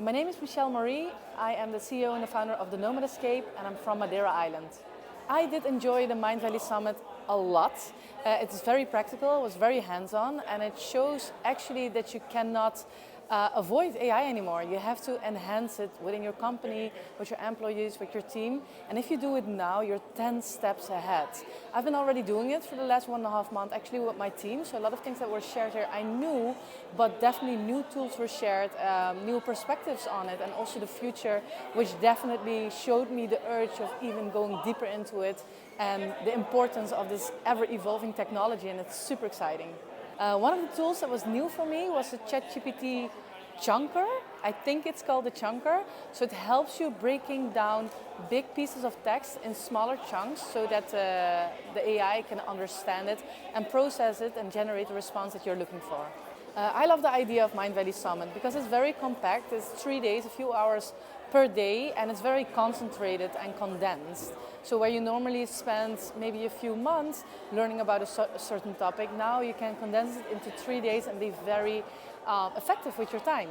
My name is Maree. I am the CEO and the founder of the Nomad Escape, and I'm from Madeira Island. I did enjoy the Mindvalley Summit a lot. It's very practical, it was very hands-on, and it shows actually that you cannot avoid AI anymore. You have to enhance it within your company, with your employees, with your team. And if you do it now, you're 10 steps ahead. I've been already doing it for the last 1.5 months, actually with my team. So a lot of things that were shared here I knew, but definitely new tools were shared, new perspectives on it, and also the future, which definitely showed me the urge of even going deeper into it and the importance of this ever-evolving technology, and it's super exciting. One of the tools that was new for me was the ChatGPT chunker. I think it's called the chunker. So it helps you breaking down big pieces of text in smaller chunks so that the AI can understand it and process it and generate the response that you're looking for. I love the idea of Mindvalley Summit because it's very compact. It's 3 days, a few hours per day, and it's very concentrated and condensed. So where you normally spend maybe a few months learning about a certain topic, now you can condense it into 3 days and be very effective with your time.